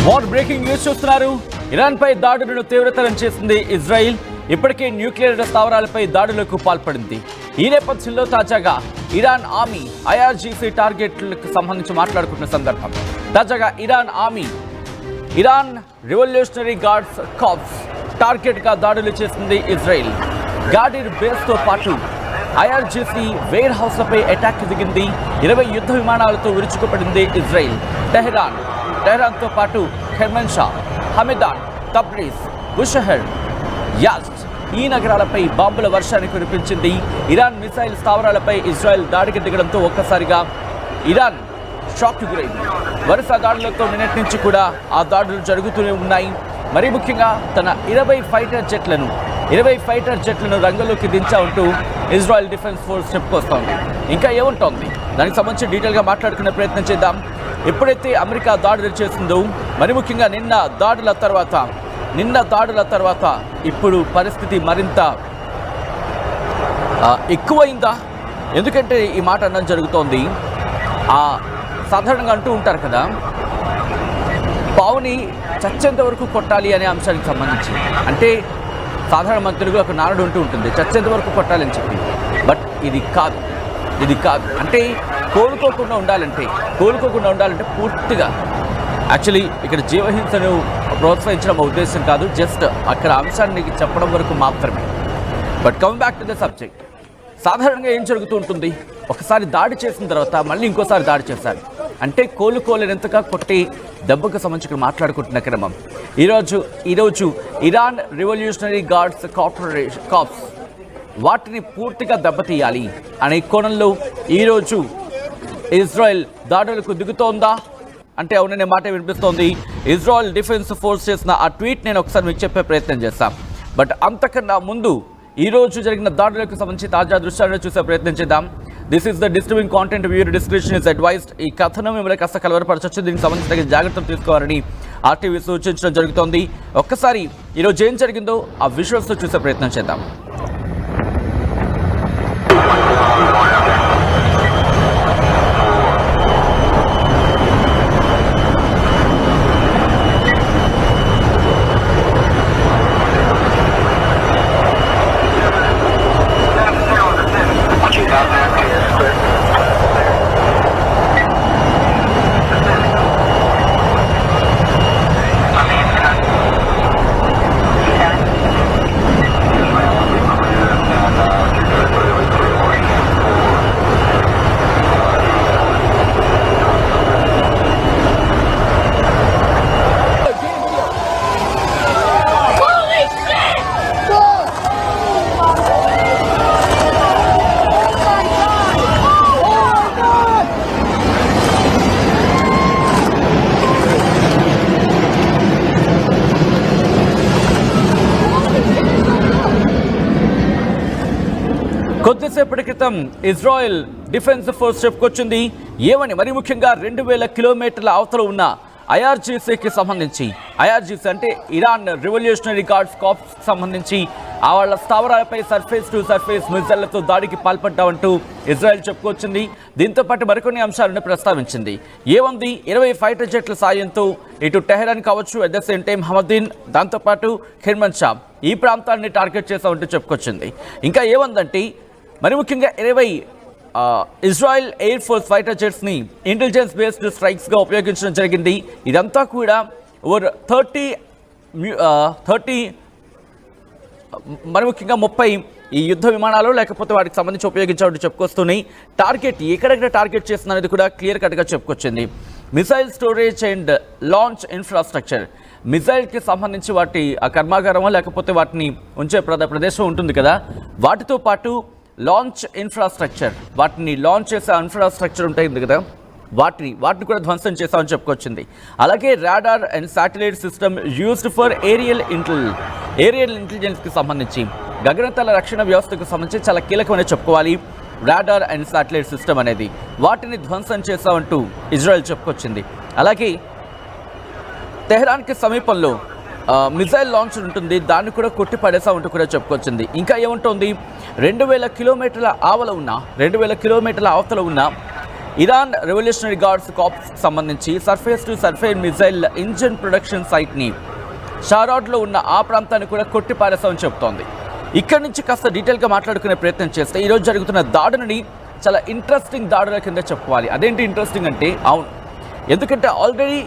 More breaking news చూస్తున్నారు. Iran పై దాడులను తీవ్రతరం చేసింది ఇజ్రాయిల్. ఇప్పటికే న్యూక్లియర్ స్థావరాలపై దాడులకు పాల్పడింది. ఈ నేపథ్యంలో తాజాగా ఇరాన్ ఆర్మీ ఐఆర్జీసీ టార్గెట్లకు సంబంధించి మాట్లాడుకున్న సందర్భం. తాజాగా Iran revolutionary guards corps target గా దాడులు చేసింది ఇజ్రాయిల్. గార్డిర్ బేస్ తో పాటు ఐఆర్జీసీ వేర్ హౌస్లపై అటాక్ దిగింది. 20 యుద్ధ విమానాలతో విరుచుకుపడింది ఇజ్రాయిల్. టెహరాన్తో పాటు ఖెర్మన్షా, హమెదాన్, తబ్రీజ్, బుషహర్, యాజ్ద్ ఈ నగరాలపై బాంబుల వర్షాన్ని కురిపించింది. ఇరాన్ మిసైల్ స్థావరాలపై ఇజ్రాయెల్ దాడికి దిగడంతో ఒక్కసారిగా ఇరాన్ షాక్ గురైంది. వరుస దాడులతో నిన్నటి నుంచి కూడా ఆ దాడులు జరుగుతూనే ఉన్నాయి. మరీ ముఖ్యంగా తన 20 ఫైటర్ జెట్లను రంగంలోకి దించామంటూ ఇజ్రాయెల్ డిఫెన్స్ ఫోర్స్ చెప్పుకొస్తోంది. ఇంకా ఏముంటోంది దానికి సంబంధించి డీటెయిల్గా మాట్లాడుకునే ప్రయత్నం చేద్దాం. ఎప్పుడైతే అమెరికా దాడులు చేసిందో, మరి ముఖ్యంగా నిన్న దాడుల తర్వాత ఇప్పుడు పరిస్థితి మరింత ఎక్కువైందా? ఎందుకంటే ఈ మాట అన్నది జరుగుతోంది. సాధారణంగా అంటూ ఉంటారు కదా, పావుని చచ్చేంత వరకు కొట్టాలి అనే అంశానికి సంబంధించి. అంటే సాధారణ మన తెలుగులో ఒక నానుడు ఉంటుంది, చచ్చేంత వరకు కొట్టాలి అని చెప్పి. బట్ ఇది కాదు. అంటే కోలుకోకుండా ఉండాలంటే పూర్తిగా యాక్చువల్లీ ఇక్కడ జీవహింసను ప్రోత్సహించడం ఉద్దేశం కాదు, జస్ట్ అక్కడ అంశాన్ని చెప్పడం వరకు మాత్రమే. But coming back to the subject, సాధారణంగా ఏం జరుగుతూ ఉంటుంది, ఒకసారి దాడి చేసిన తర్వాత మళ్ళీ ఇంకోసారి దాడి చేశారు అంటే కోలుకోలేనంతగా కొట్టి దెబ్బకు సంబంధించి మాట్లాడుకుంటున్న క్రమం. ఈరోజు ఇరాన్ రివల్యూషనరీ గార్డ్స్ కార్ప్స్ వాటిని పూర్తిగా దెబ్బతీయాలి అనే కోణంలో ఈరోజు ఇజ్రాయెల్ దాడులకు దిగుతోందా అంటే అవుననే మాట వినిపిస్తోంది. ఇజ్రాయెల్ డిఫెన్స్ ఫోర్స్ చేసిన ఆ ట్వీట్ నేను ఒకసారి మీకు చెప్పే ప్రయత్నం చేస్తాం. బట్ అంతకన్నా ముందు ఈరోజు జరిగిన దాడులకు సంబంధించి తాజా దృశ్యాలను చూసే ప్రయత్నం చేద్దాం. This is the disturbing content, viewer description is advised. ఈ కథనం మిమ్మల్ని కాస్త కలవరపరచవచ్చు. దీనికి సంబంధించి తగిన జాగ్రత్తలు తీసుకోవాలని ఆర్టీవీ సూచించడం జరుగుతోంది. ఒక్కసారి ఈరోజు ఏం జరిగిందో ఆ విజువల్స్తో చూసే ప్రయత్నం చేద్దాం. కొద్దిసేపటి క్రితం ఇజ్రాయెల్ డిఫెన్స్ ఫోర్స్ చెప్పుకొచ్చింది ఏమని, మరి ముఖ్యంగా 2000 కిలోమీటర్ల అవతల ఉన్న ఐఆర్జీసీకి సంబంధించి, ఐఆర్జీసీ అంటే ఇరాన్ రివల్యూషనరీ గార్డ్స్ కార్ప్స్ సంబంధించి వాళ్ళ స్థావరాలపై సర్ఫేస్ టు సర్ఫేస్ మిసైళ్లతో దాడికి పాల్పడ్డామంటూ ఇజ్రాయెల్ చెప్పుకొచ్చింది. దీంతో పాటు మరికొన్ని అంశాలను ప్రస్తావించింది. ఏముంది, 20 ఫైటర్ జెట్ల సాయంతో ఇటు టెహరాన్ కావచ్చు, అట్ ద సేమ్ టైం హమదీన్, దాంతోపాటు ఖెర్మన్షా ఈ ప్రాంతాన్ని టార్గెట్ చేసామంటూ చెప్పుకొచ్చింది. ఇంకా ఏముందంటే మరి ముఖ్యంగా 20 ఇజ్రాయెల్ ఎయిర్ ఫోర్స్ ఫైటర్ జెట్స్ని ఇంటెలిజెన్స్ బేస్డ్ స్ట్రైక్స్గా ఉపయోగించడం జరిగింది. ఇదంతా కూడా ఓవర్ 30 మరి ముఖ్యంగా 30 ఈ యుద్ధ విమానాలు లేకపోతే వాటికి సంబంధించి ఉపయోగించాలని చెప్పుకొస్తున్నాయి. టార్గెట్ ఎక్కడెక్కడ టార్గెట్ చేస్తుంది అనేది కూడా క్లియర్ కట్గా చెప్పుకొచ్చింది. Missile storage and launch infrastructure, మిసైల్కి సంబంధించి వాటి కర్మాగారమో లేకపోతే వాటిని ఉంచే ప్రదేశం ఉంటుంది కదా, వాటితో పాటు లాంచ్ ఇన్ఫ్రాస్ట్రక్చర్, వాటిని లాంచ్ చేసే ఇన్ఫ్రాస్ట్రక్చర్ ఉంటుంది కదా, వాటిని కూడా ధ్వంసం చేస్తామని చెప్పుకొచ్చింది. అలాగే radar and satellite system used for aerial ఇంటెలిజెన్స్కి సంబంధించి, గగనతల రక్షణ వ్యవస్థకు సంబంధించి చాలా కీలకమని చెప్పుకోవాలి రాడార్ అండ్ శాటిలైట్ సిస్టమ్ అనేది. వాటిని ధ్వంసం చేస్తామంటూ ఇజ్రాయెల్ చెప్పుకొచ్చింది. అలాగే టెహరాన్కి సమీపంలో మిసైల్ లాంచ్ ఉంటుంది, దాన్ని కూడా కొట్టి పడేసామంటూ కూడా చెప్పుకొచ్చింది. ఇంకా ఏముంటుంది, 2000 కిలోమీటర్ల అవతల ఉన్న ఇరాన్ రెవల్యూషనరీ గార్డ్స్ కార్ప్స్ సంబంధించి surface to surface missile engine production సైట్ని షారాడ్లో ఉన్న ఆ ప్రాంతాన్ని కూడా కొట్టిపారేస్తామని చెబుతోంది. ఇక్కడి నుంచి కాస్త డీటెయిల్గా మాట్లాడుకునే ప్రయత్నం చేస్తే ఈరోజు జరుగుతున్న దాడులని చాలా ఇంట్రెస్టింగ్ దాడుల కింద చెప్పుకోవాలి. అదేంటి ఇంట్రెస్టింగ్ అంటే, అవును, ఎందుకంటే ఆల్రెడీ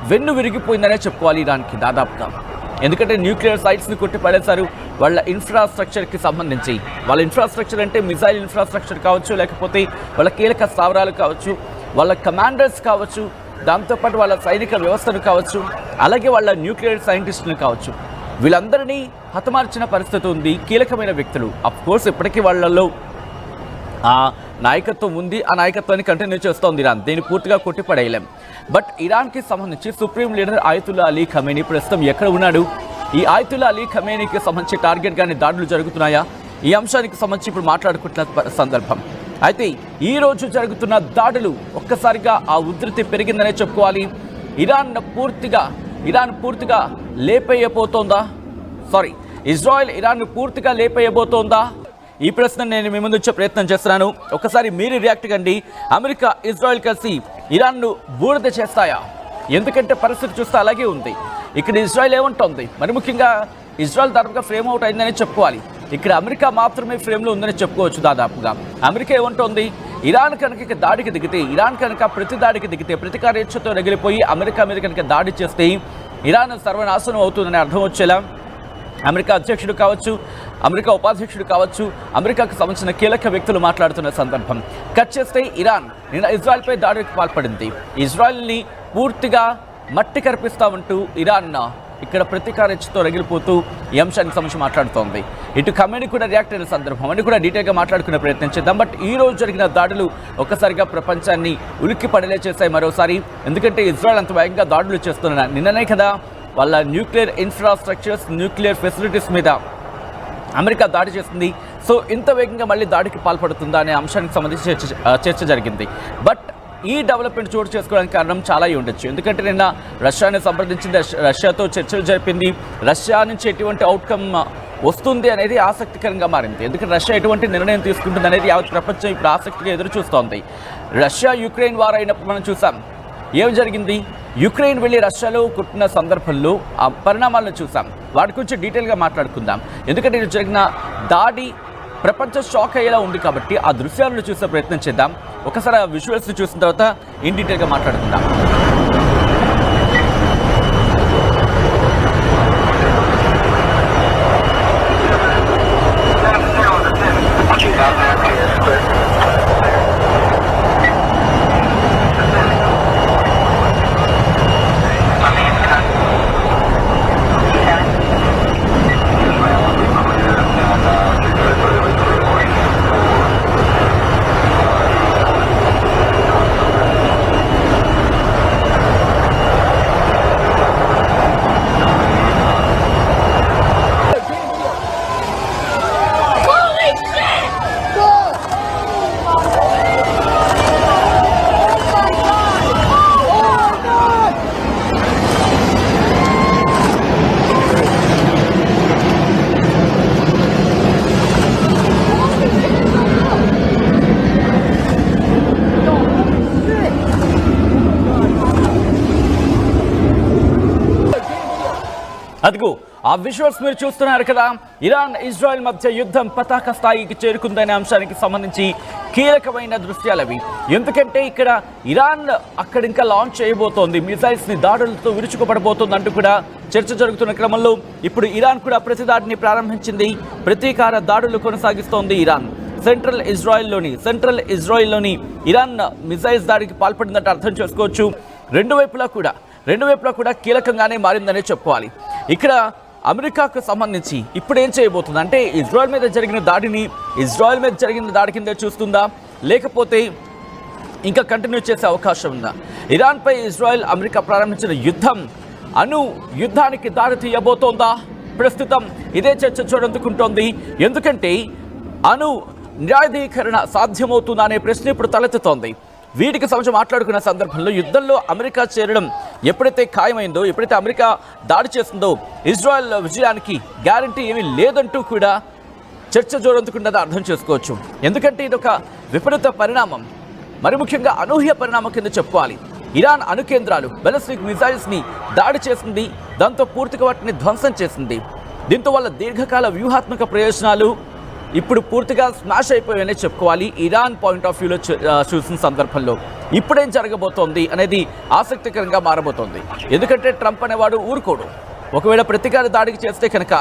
వెన్ను విరిగిపోయిందనే చెప్పుకోవాలి ఇరాన్కి దాదాపుగా. ఎందుకంటే న్యూక్లియర్ సైట్స్ని కొట్టిపడేశారు. వాళ్ళ ఇన్ఫ్రాస్ట్రక్చర్కి సంబంధించి, వాళ్ళ ఇన్ఫ్రాస్ట్రక్చర్ అంటే మిసైల్ ఇన్ఫ్రాస్ట్రక్చర్ కావచ్చు, లేకపోతే వాళ్ళ కీలక స్థావరాలు కావచ్చు, వాళ్ళ కమాండర్స్ కావచ్చు, దాంతోపాటు వాళ్ళ సైనిక వ్యవస్థను కావచ్చు, అలాగే వాళ్ళ న్యూక్లియర్ సైంటిస్టులు కావచ్చు, వీళ్ళందరినీ హతమార్చిన పరిస్థితి ఉంది. కీలకమైన వ్యక్తులు అఫ్కోర్స్ ఇప్పటికీ వాళ్ళల్లో ఆ నాయకత్వం ఉంది, ఆ నాయకత్వాన్ని కంటిన్యూ చేస్తోంది ఇరాన్. దీన్ని పూర్తిగా కొట్టిపడేయలేం. బట్ ఇరాన్కి సంబంధించి సుప్రీం లీడర్ ఆయతుల్లా అలీ ఖమేనీ ప్రస్తుతం ఎక్కడ ఉన్నాడు? ఈ ఆయతుల్లా అలీ ఖమేనీకి సంబంధించి టార్గెట్గానే దాడులు జరుగుతున్నాయా? ఈ అంశానికి సంబంధించి ఇప్పుడు మాట్లాడుకుంటున్న సందర్భం. అయితే ఈ రోజు జరుగుతున్న దాడులు ఒక్కసారిగా ఆ ఉధృతి పెరిగిందనే చెప్పుకోవాలి. ఇరాన్ పూర్తిగా లేపేయబోతోందా? ఇజ్రాయెల్ ఇరాన్ను పూర్తిగా లేపేయబోతోందా? ఈ ప్రశ్న నేను మీ ముందు వచ్చే ప్రయత్నం చేస్తున్నాను. ఒకసారి మీరు రియాక్ట్ కండి. అమెరికా, ఇజ్రాయెల్ కలిసి ఇరాన్ను బూడిద చేస్తాయా? ఎందుకంటే పరిస్థితి చూస్తే అలాగే ఉంది. ఇక్కడ ఇజ్రాయెల్ ఏమంటోంది? మరి ముఖ్యంగా ఇజ్రాయెల్ దాదాపుగా ఫ్రేమ్ అవుట్ అయిందని చెప్పుకోవాలి. ఇక్కడ అమెరికా మాత్రమే ఫ్రేమ్లో ఉందని చెప్పుకోవచ్చు. దాదాపుగా అమెరికా ఏమంటోంది? ఇరాన్ కనుక దాడికి దిగితే, ఇరాన్ కనుక ప్రతి దాడికి దిగితే, ప్రతికారేచ్ఛతో రగిలిపోయి అమెరికా మీద కనుక దాడి చేస్తే ఇరాన్ సర్వనాశనం అవుతుందని అర్థం వచ్చేలా అమెరికా అధ్యక్షుడు కావచ్చు, అమెరికా ఉపాధ్యక్షుడు కావచ్చు, అమెరికాకు సంబంధించిన కీలక వ్యక్తులు మాట్లాడుతున్న సందర్భం. కట్ చేస్తే ఇరాన్ నిన్న ఇజ్రాయెల్పై దాడికి పాల్పడింది. ఇజ్రాయెల్ని పూర్తిగా మట్టి కరిపిస్తామంటూ ఇరాన్ ఇక్కడ ప్రతీకారేచ్ఛతో రగిలిపోతూ ఈ అంశానికి సంబంధించి మాట్లాడుతోంది. ఇటు ఖమేనీ కూడా రియాక్ట్ అయిన సందర్భం అని కూడా డీటెయిల్గా మాట్లాడుకునే ప్రయత్నం చేద్దాం. బట్ ఈ రోజు జరిగిన దాడులు ఒక్కసారిగా ప్రపంచాన్ని ఉలిక్కి పడేలా చేశాయి మరోసారి. ఎందుకంటే ఇజ్రాయెల్ అంత వేగంగా దాడులు చేస్తున్న నిన్ననే కదా వాళ్ళ న్యూక్లియర్ ఇన్ఫ్రాస్ట్రక్చర్స్, న్యూక్లియర్ ఫెసిలిటీస్ మీద అమెరికా దాడి చేస్తుంది. సో ఇంత వేగంగా మళ్ళీ దాడికి పాల్పడుతుందా అనే అంశానికి సంబంధించి చర్చ జరిగింది. బట్ ఈ డెవలప్మెంట్ చోటు చేసుకోవడానికి కారణం చాలా ఉండొచ్చు. ఎందుకంటే నిన్న రష్యాని సంప్రదించింది, రష్యాతో చర్చలు జరిపింది. రష్యా నుంచి ఎటువంటి అవుట్కమ్ వస్తుంది అనేది ఆసక్తికరంగా మారింది. ఎందుకంటే రష్యా ఎటువంటి నిర్ణయం తీసుకుంటుంది అనేది యావత్ ప్రపంచం ఇప్పుడు ఆసక్తిగా ఎదురు చూస్తోంది. రష్యా యుక్రెయిన్ వార్ అయినప్పుడు మనం చూసాం ఏం జరిగింది. యుక్రెయిన్ వెళ్ళి రష్యాలో కొట్టిన సందర్భంలో ఆ పరిణామాలను చూసాం. వాటి గురించి డీటెయిల్గా మాట్లాడుకుందాం. ఎందుకంటే ఇది జరిగిన దాడి ప్రపంచం షాక్ అయ్యేలా ఉంది కాబట్టి ఆ దృశ్యాలను చూసే ప్రయత్నం చేద్దాం. ఒకసారి ఆ విజువల్స్ చూసిన తర్వాత ఇన్ డీటెయిల్గా మాట్లాడుకుందాం. అదిగో ఆ విజువల్స్ మీరు చూస్తున్నారు కదా. ఇరాన్ ఇజ్రాయెల్ మధ్య యుద్ధం పతాక స్థాయికి చేరుకుందనే అంశానికి సంబంధించి కీలకమైన దృశ్యాలవి. ఎందుకంటే ఇక్కడ ఇరాన్ అక్కడ ఇంకా లాంచ్ చేయబోతోంది, మిసైల్స్ని దాడులతో విరుచుకుపడబోతోంది అంటూ కూడా చర్చ జరుగుతున్న క్రమంలో ఇప్పుడు ఇరాన్ కూడా ప్రతి దాడిని ప్రారంభించింది. ప్రతీకార దాడులు కొనసాగిస్తోంది ఇరాన్. సెంట్రల్ ఇజ్రాయెల్లోని ఇరాన్ మిసైల్స్ దాడికి పాల్పడిందంటే అర్థం చేసుకోవచ్చు. రెండు వైపులా కూడా కీలకంగానే మారిందనే చెప్పుకోవాలి. ఇక్కడ అమెరికాకు సంబంధించి ఇప్పుడు ఏం చేయబోతుంది అంటే ఇజ్రాయెల్ మీద జరిగిన దాడి కింద చూస్తుందా, లేకపోతే ఇంకా కంటిన్యూ చేసే అవకాశం ఉందా? ఇరాన్పై ఇజ్రాయెల్ అమెరికా ప్రారంభించిన యుద్ధానికి దారి తీయబోతోందా? ప్రస్తుతం ఇదే చర్చ చూడందుకుంటోంది. ఎందుకంటే న్యాయాధీకరణ సాధ్యమవుతుందా అనే ప్రశ్న ఇప్పుడు తలెత్తుతోంది. వీటికి సంబంధించి మాట్లాడుకున్న సందర్భంలో యుద్ధంలో అమెరికా చేరడం ఎప్పుడైతే ఖాయమైందో, ఎప్పుడైతే అమెరికా దాడి చేస్తుందో ఇజ్రాయెల్ విజయానికి గ్యారంటీ ఏమీ లేదంటూ కూడా చర్చ జోరందుకున్నది అర్థం చేసుకోవచ్చు. ఎందుకంటే ఇది ఒక విపరీత పరిణామం. మరి ముఖ్యంగా అనూహ్య పరిణామం కింద చెప్పుకోవాలి. ఇరాన్ అణు కేంద్రాలు బాలిస్టిక్ మిసైల్స్ని దాడి చేసింది, దాంతో పూర్తిగా వాటిని ధ్వంసం చేసింది. దీంతో వాళ్ళ దీర్ఘకాల వ్యూహాత్మక ప్రయోజనాలు ఇప్పుడు పూర్తిగా స్మాష్ అయిపోయాయనే చెప్పుకోవాలి. ఇరాన్ పాయింట్ ఆఫ్ వ్యూలో చూసిన సందర్భంలో ఇప్పుడేం జరగబోతోంది అనేది ఆసక్తికరంగా మారబోతోంది. ఎందుకంటే ట్రంప్ అనేవాడు ఊరుకోడు. ఒకవేళ ప్రతీకార దాడికి చేస్తే కనుక